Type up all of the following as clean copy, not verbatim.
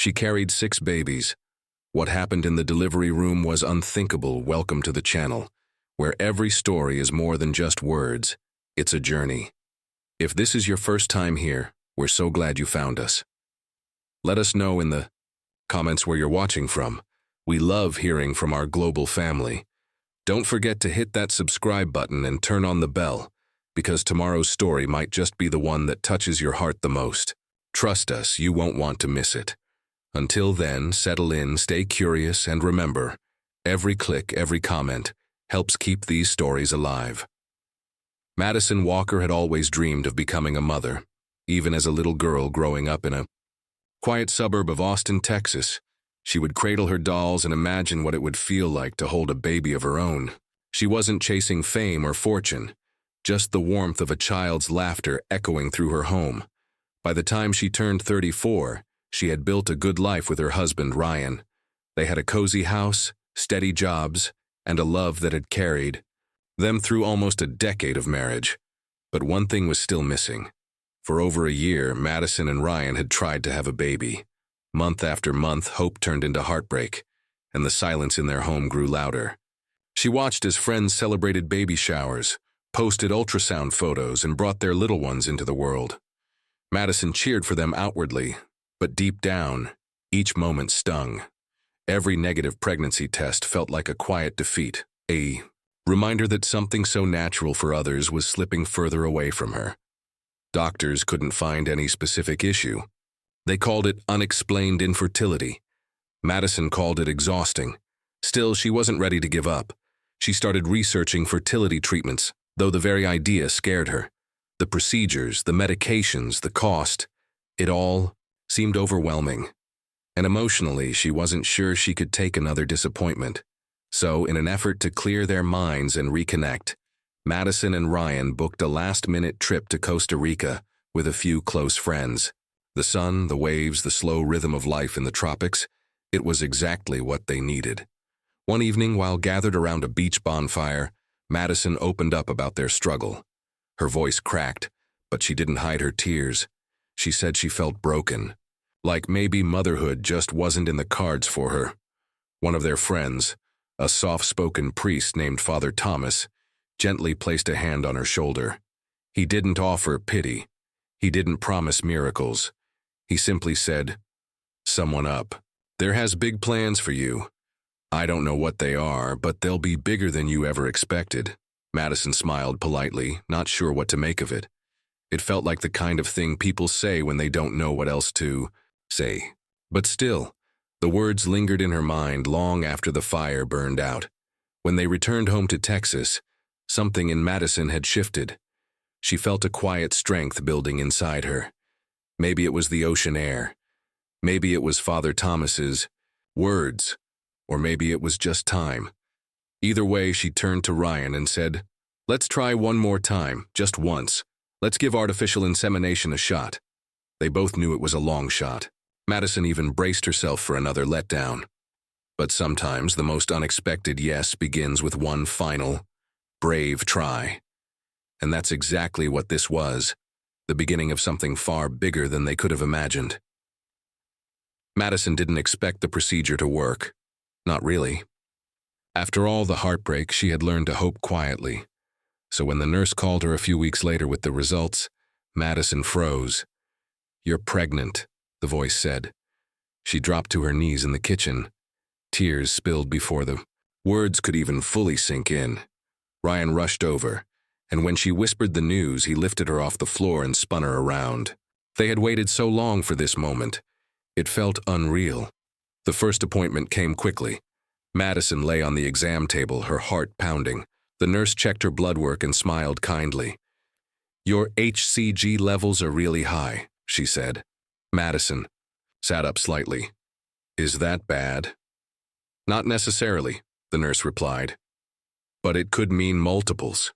She carried 6 babies. What happened in the delivery room was unthinkable. Welcome to the channel, where every story is more than just words. It's a journey. If this is your first time here, we're so glad you found us. Let us know in the comments where you're watching from. We love hearing from our global family. Don't forget to hit that subscribe button and turn on the bell, because tomorrow's story might just be the one that touches your heart the most. Trust us, you won't want to miss it. Until then, settle in, stay curious, and remember, every click, every comment helps keep these stories alive. Madison Walker had always dreamed of becoming a mother, even as a little girl growing up in a quiet suburb of Austin, Texas. She would cradle her dolls and imagine what it would feel like to hold a baby of her own. She wasn't chasing fame or fortune, just the warmth of a child's laughter echoing through her home. By the time she turned 34, she had built a good life with her husband, Ryan. They had a cozy house, steady jobs, and a love that had carried them through almost a decade of marriage. But one thing was still missing. For over a year, Madison and Ryan had tried to have a baby. Month after month, hope turned into heartbreak, and the silence in their home grew louder. She watched as friends celebrated baby showers, posted ultrasound photos, and brought their little ones into the world. Madison cheered for them outwardly, but deep down, each moment stung. Every negative pregnancy test felt like a quiet defeat, a reminder that something so natural for others was slipping further away from her. Doctors couldn't find any specific issue. They called it unexplained infertility. Madison called it exhausting. Still, she wasn't ready to give up. She started researching fertility treatments, though the very idea scared her. The procedures, the medications, the cost, it all seemed overwhelming. And emotionally, she wasn't sure she could take another disappointment. So, in an effort to clear their minds and reconnect, Madison and Ryan booked a last-minute trip to Costa Rica with a few close friends. The sun, the waves, the slow rhythm of life in the tropics, it was exactly what they needed. One evening, while gathered around a beach bonfire, Madison opened up about their struggle. Her voice cracked, but she didn't hide her tears. She said she felt broken, like maybe motherhood just wasn't in the cards for her. One of their friends, a soft-spoken priest named Father Thomas, gently placed a hand on her shoulder. He didn't offer pity. He didn't promise miracles. He simply said, "Someone up. There has big plans for you. I don't know what they are, but they'll be bigger than you ever expected." Madison smiled politely, not sure what to make of it. It felt like the kind of thing people say when they don't know what else to say. But still, the words lingered in her mind long after the fire burned out. When they returned home to Texas, something in Madison had shifted. She felt a quiet strength building inside her. Maybe it was the ocean air. Maybe it was Father Thomas's words. Or maybe it was just time. Either way, she turned to Ryan and said, "Let's try one more time, just once. Let's give artificial insemination a shot." They both knew it was a long shot. Madison even braced herself for another letdown. But sometimes the most unexpected yes begins with one final, brave try. And that's exactly what this was, the beginning of something far bigger than they could have imagined. Madison didn't expect the procedure to work. Not really. After all the heartbreak, she had learned to hope quietly. So when the nurse called her a few weeks later with the results, Madison froze. "You're pregnant," the voice said. She dropped to her knees in the kitchen. Tears spilled before the words could even fully sink in. Ryan rushed over, and when she whispered the news, he lifted her off the floor and spun her around. They had waited so long for this moment. It felt unreal. The first appointment came quickly. Madison lay on the exam table, her heart pounding. The nurse checked her blood work and smiled kindly. "Your HCG levels are really high," she said. Madison sat up slightly. "Is that bad?" "Not necessarily," the nurse replied. "But it could mean multiples."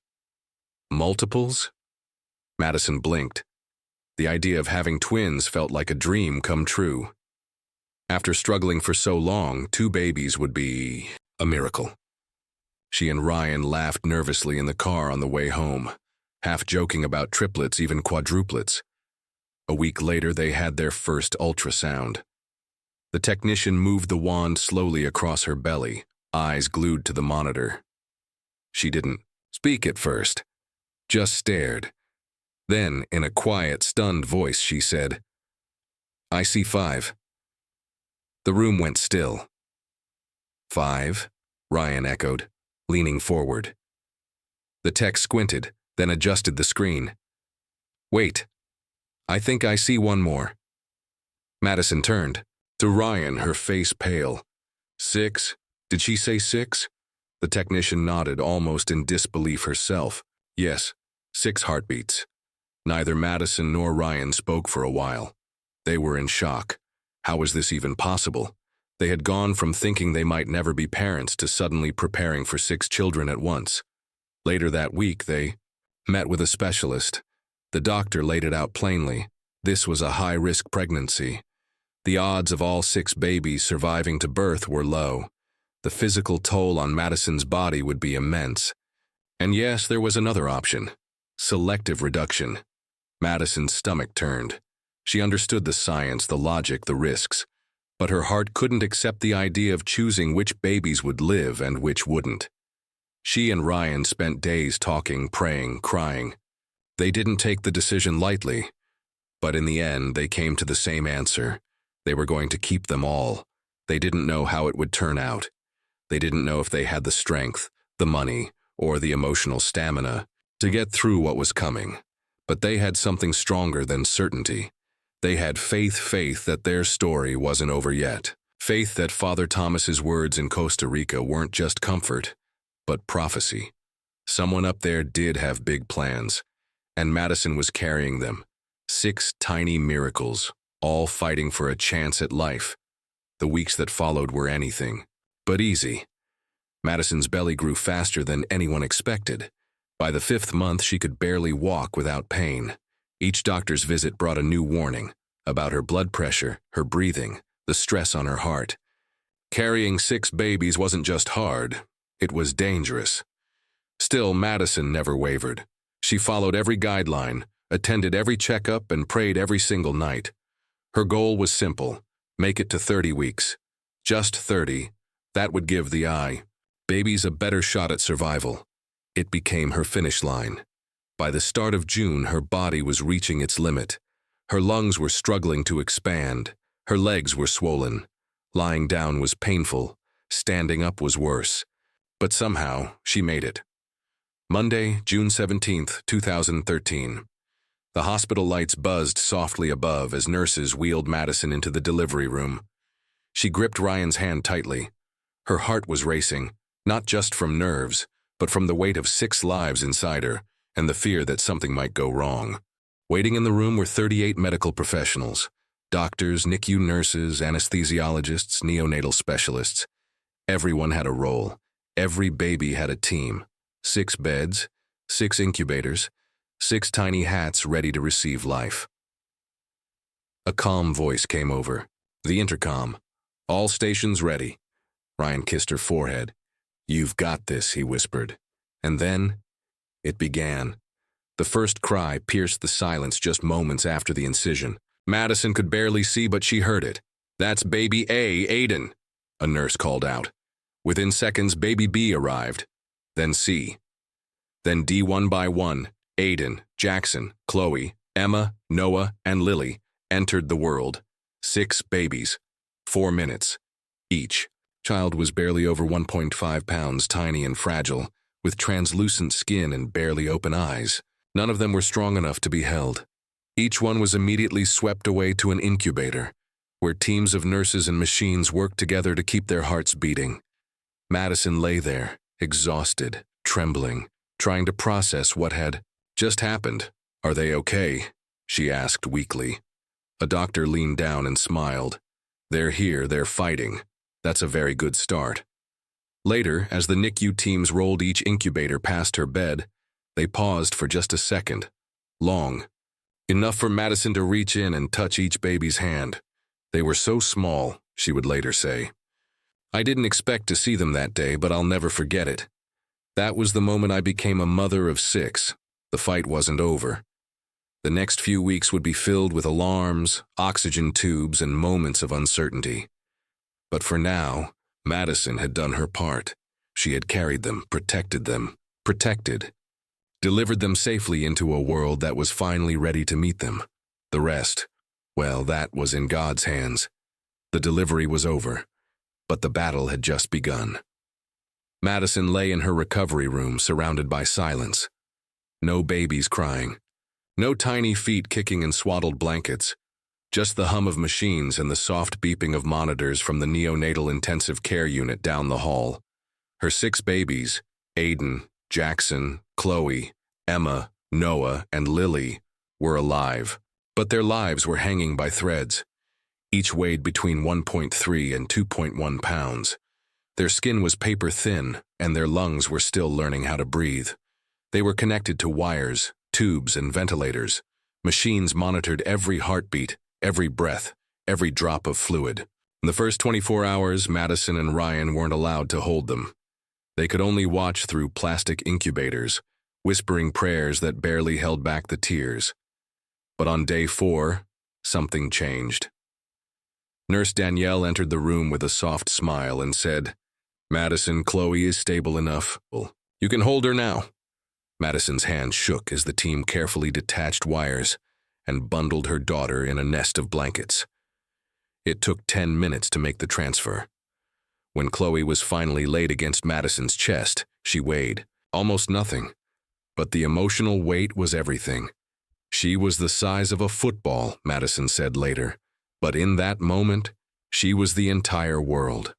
"Multiples?" Madison blinked. The idea of having twins felt like a dream come true. After struggling for so long, 2 babies would be a miracle. She and Ryan laughed nervously in the car on the way home, half joking about triplets, even quadruplets. A week later, they had their first ultrasound. The technician moved the wand slowly across her belly, eyes glued to the monitor. She didn't speak at first, just stared. Then, in a quiet, stunned voice, she said, "I see 5. The room went still. "5?" Ryan echoed, leaning forward. The tech squinted, then adjusted the screen. "Wait. I think I see one more." Madison turned. To Ryan, her face pale. 6? Did she say 6? The technician nodded, almost in disbelief herself. Yes, 6 heartbeats. Neither Madison nor Ryan spoke for a while. They were in shock. How was this even possible? They had gone from thinking they might never be parents to suddenly preparing for 6 children at once. Later that week, they met with a specialist. The doctor laid it out plainly. This was a high-risk pregnancy. The odds of all 6 babies surviving to birth were low. The physical toll on Madison's body would be immense. And yes, there was another option: selective reduction. Madison's stomach turned. She understood the science, the logic, the risks. But her heart couldn't accept the idea of choosing which babies would live and which wouldn't. She and Ryan spent days talking, praying, crying. They didn't take the decision lightly, but in the end they came to the same answer. They were going to keep them all. They didn't know how it would turn out. They didn't know if they had the strength, the money, or the emotional stamina to get through what was coming. But they had something stronger than certainty. They had faith that their story wasn't over yet. Faith that Father Thomas's words in Costa Rica weren't just comfort, but prophecy. Someone up there did have big plans, and Madison was carrying them. 6 tiny miracles, all fighting for a chance at life. The weeks that followed were anything but easy. Madison's belly grew faster than anyone expected. By the 5th month, she could barely walk without pain. Each doctor's visit brought a new warning about her blood pressure, her breathing, the stress on her heart. Carrying 6 babies wasn't just hard, it was dangerous. Still, Madison never wavered. She followed every guideline, attended every checkup, and prayed every single night. Her goal was simple: make it to 30 weeks. Just 30. That would give the babies a better shot at survival. It became her finish line. By the start of June, her body was reaching its limit. Her lungs were struggling to expand. Her legs were swollen. Lying down was painful. Standing up was worse. But somehow, she made it. Monday, June 17th, 2013. The hospital lights buzzed softly above as nurses wheeled Madison into the delivery room. She gripped Ryan's hand tightly. Her heart was racing, not just from nerves, but from the weight of 6 lives inside her, and the fear that something might go wrong. Waiting in the room were 38 medical professionals: doctors, NICU nurses, anesthesiologists, neonatal specialists. Everyone had a role. Every baby had a team. 6 beds, 6 incubators, 6 tiny hats ready to receive life. A calm voice came over. The intercom. "All stations ready." Ryan kissed her forehead. "You've got this," he whispered. And then it began. The first cry pierced the silence just moments after the incision. Madison could barely see, but she heard it. "That's baby A, Aiden," a nurse called out. Within seconds, baby B arrived, then C. Then D, one by one. Aiden, Jackson, Chloe, Emma, Noah, and Lily entered the world. 6 babies, 4 minutes each. Child was barely over 1.5 pounds, tiny and fragile, with translucent skin and barely open eyes. None of them were strong enough to be held. Each one was immediately swept away to an incubator, where teams of nurses and machines worked together to keep their hearts beating. Madison lay there, exhausted, trembling, trying to process what had just happened. "Are they okay?" she asked weakly. A doctor leaned down and smiled. "They're here, they're fighting. That's a very good start." Later, as the NICU teams rolled each incubator past her bed, they paused for just a second. Long. Enough for Madison to reach in and touch each baby's hand. "They were so small," she would later say. "I didn't expect to see them that day, but I'll never forget it. That was the moment I became a mother of 6. The fight wasn't over. The next few weeks would be filled with alarms, oxygen tubes, and moments of uncertainty. But for now, Madison had done her part. She had carried them, protected, delivered them safely into a world that was finally ready to meet them. The rest, well, that was in God's hands. The delivery was over, but the battle had just begun. Madison lay in her recovery room surrounded by silence. No babies crying. No tiny feet kicking in swaddled blankets. Just the hum of machines and the soft beeping of monitors from the neonatal intensive care unit down the hall. Her 6 babies, Aiden, Jackson, Chloe, Emma, Noah, and Lily, were alive, but their lives were hanging by threads. Each weighed between 1.3 and 2.1 pounds. Their skin was paper thin, and their lungs were still learning how to breathe. They were connected to wires, tubes, and ventilators. Machines monitored every heartbeat, every breath, every drop of fluid. In the first 24 hours, Madison and Ryan weren't allowed to hold them. They could only watch through plastic incubators, whispering prayers that barely held back the tears. But on day 4, something changed. Nurse Danielle entered the room with a soft smile and said, "Madison, Chloe is stable enough. You can hold her now." Madison's hand shook as the team carefully detached wires and bundled her daughter in a nest of blankets. It took 10 minutes to make the transfer. When Chloe was finally laid against Madison's chest, she weighed almost nothing. But the emotional weight was everything. She was the size of a football, Madison said later. But in that moment, she was the entire world.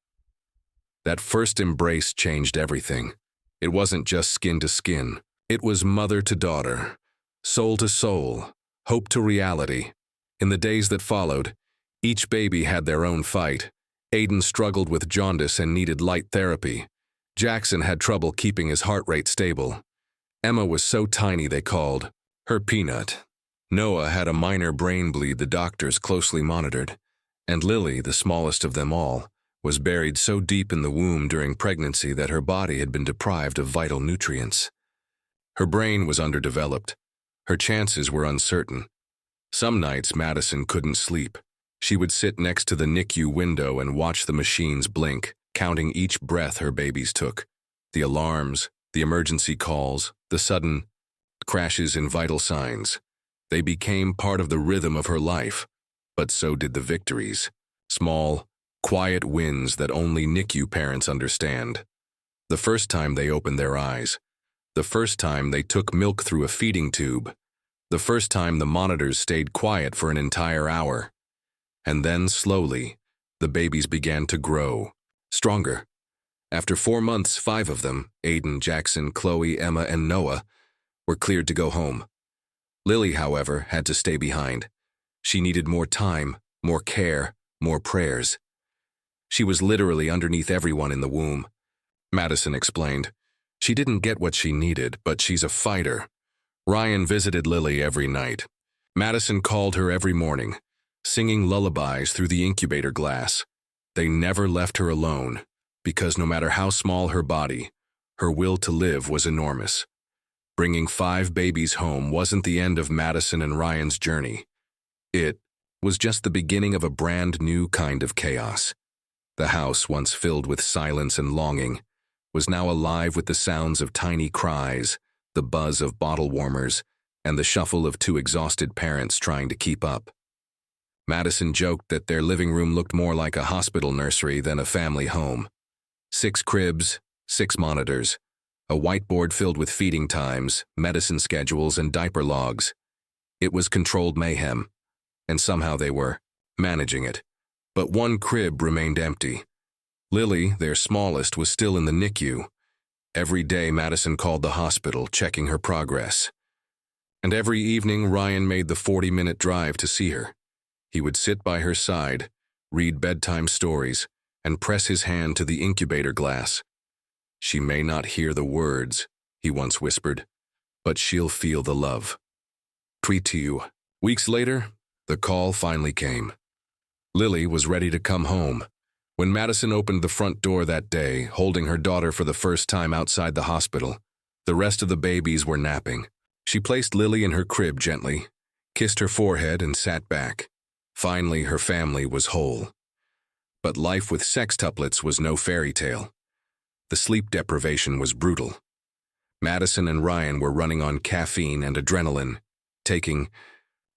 That first embrace changed everything. It wasn't just skin to skin. It was mother to daughter, soul to soul, hope to reality. In the days that followed, each baby had their own fight. Aiden struggled with jaundice and needed light therapy. Jackson had trouble keeping his heart rate stable. Emma was so tiny they called her Peanut. Noah had a minor brain bleed the doctors closely monitored. And Lily, the smallest of them all, was buried so deep in the womb during pregnancy that her body had been deprived of vital nutrients. Her brain was underdeveloped. Her chances were uncertain. Some nights Madison couldn't sleep. She would sit next to the NICU window and watch the machines blink, counting each breath her babies took. The alarms, the emergency calls, the sudden crashes in vital signs. They became part of the rhythm of her life, but so did the victories. Small, quiet wins that only NICU parents understand. The first time they opened their eyes. The first time they took milk through a feeding tube. The first time the monitors stayed quiet for an entire hour. And then, slowly, the babies began to grow, stronger. After 4 months, 5 of them, Aiden, Jackson, Chloe, Emma, and Noah, were cleared to go home. Lily, however, had to stay behind. She needed more time, more care, more prayers. She was literally underneath everyone in the womb. Madison explained. She didn't get what she needed, but she's a fighter. Ryan visited Lily every night. Madison called her every morning, singing lullabies through the incubator glass. They never left her alone, because no matter how small her body, her will to live was enormous. Bringing 5 babies home wasn't the end of Madison and Ryan's journey. It was just the beginning of a brand new kind of chaos. The house, once filled with silence and longing, was now alive with the sounds of tiny cries, the buzz of bottle warmers, and the shuffle of 2 exhausted parents trying to keep up. Madison joked that their living room looked more like a hospital nursery than a family home. 6 cribs, 6 monitors, a whiteboard filled with feeding times, medicine schedules, and diaper logs. It was controlled mayhem, and somehow they were managing it. But 1 crib remained empty. Lily, their smallest, was still in the NICU. Every day Madison called the hospital, checking her progress. And every evening Ryan made the 40-minute drive to see her. He would sit by her side, read bedtime stories, and press his hand to the incubator glass. "She may not hear the words," he once whispered, "but she'll feel the love." Tweet to you. Weeks later, the call finally came. Lily was ready to come home. When Madison opened the front door that day, holding her daughter for the first time outside the hospital, the rest of the babies were napping. She placed Lily in her crib gently, kissed her forehead, and sat back. Finally, her family was whole. But life with sextuplets was no fairy tale. The sleep deprivation was brutal. Madison and Ryan were running on caffeine and adrenaline, taking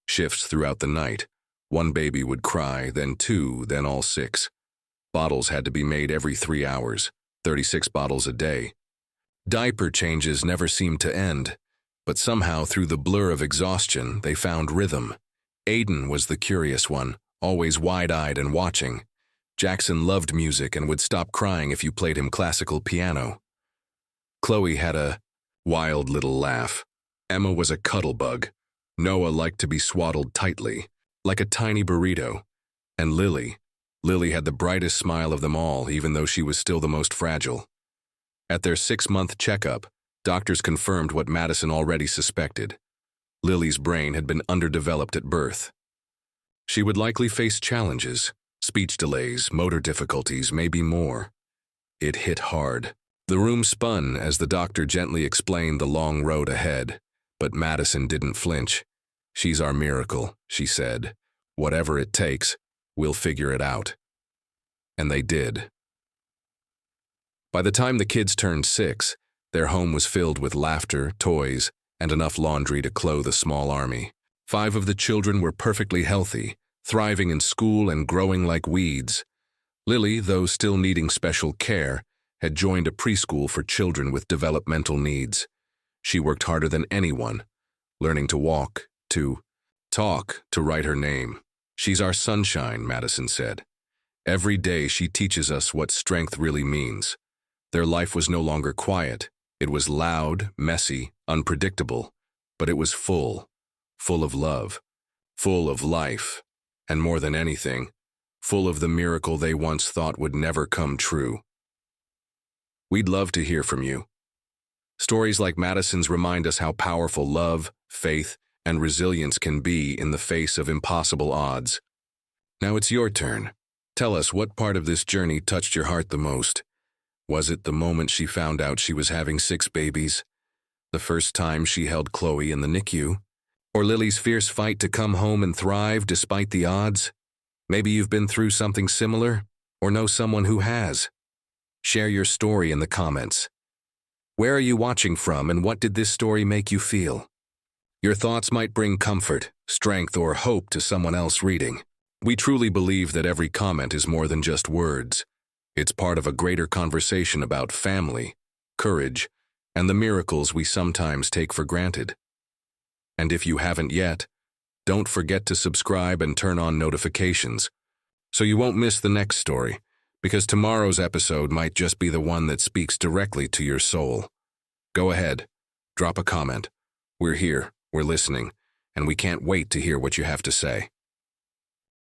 shifts throughout the night. One baby would cry, then two, then all six. Bottles had to be made every 3 hours, 36 bottles a day. Diaper changes never seemed to end, but somehow through the blur of exhaustion, they found rhythm. Aiden was the curious one, always wide-eyed and watching. Jackson loved music and would stop crying if you played him classical piano. Chloe had a wild little laugh. Emma was a cuddle bug. Noah liked to be swaddled tightly, like a tiny burrito. And Lily had the brightest smile of them all, even though she was still the most fragile. At their 6-month checkup, doctors confirmed what Madison already suspected. Lily's brain had been underdeveloped at birth. She would likely face challenges, speech delays, motor difficulties, maybe more. It hit hard. The room spun as the doctor gently explained the long road ahead, but Madison didn't flinch. "She's our miracle," she said. "Whatever it takes, we'll figure it out." And they did. By the time the kids turned 6, their home was filled with laughter, toys, and enough laundry to clothe a small army. 5 of the children were perfectly healthy, thriving in school and growing like weeds. Lily, though still needing special care, had joined a preschool for children with developmental needs. She worked harder than anyone, learning to walk, to talk, to write her name. "She's our sunshine," Madison said. "Every day she teaches us what strength really means." Their life was no longer quiet. It was loud, messy, unpredictable, but it was full of love, full of life, and more than anything, full of the miracle they once thought would never come true. We'd love to hear from you. Stories like Madison's remind us how powerful love, faith, and resilience can be in the face of impossible odds. Now it's your turn. Tell us what part of this journey touched your heart the most. Was it the moment she found out she was having 6 babies? The first time she held Chloe in the NICU? Or Lily's fierce fight to come home and thrive despite the odds? Maybe you've been through something similar, or know someone who has. Share your story in the comments. Where are you watching from, and what did this story make you feel? Your thoughts might bring comfort, strength, or hope to someone else reading. We truly believe that every comment is more than just words. It's part of a greater conversation about family, courage, and the miracles we sometimes take for granted. And if you haven't yet, don't forget to subscribe and turn on notifications so you won't miss the next story, because tomorrow's episode might just be the one that speaks directly to your soul. Go ahead, drop a comment. We're here, we're listening, and we can't wait to hear what you have to say.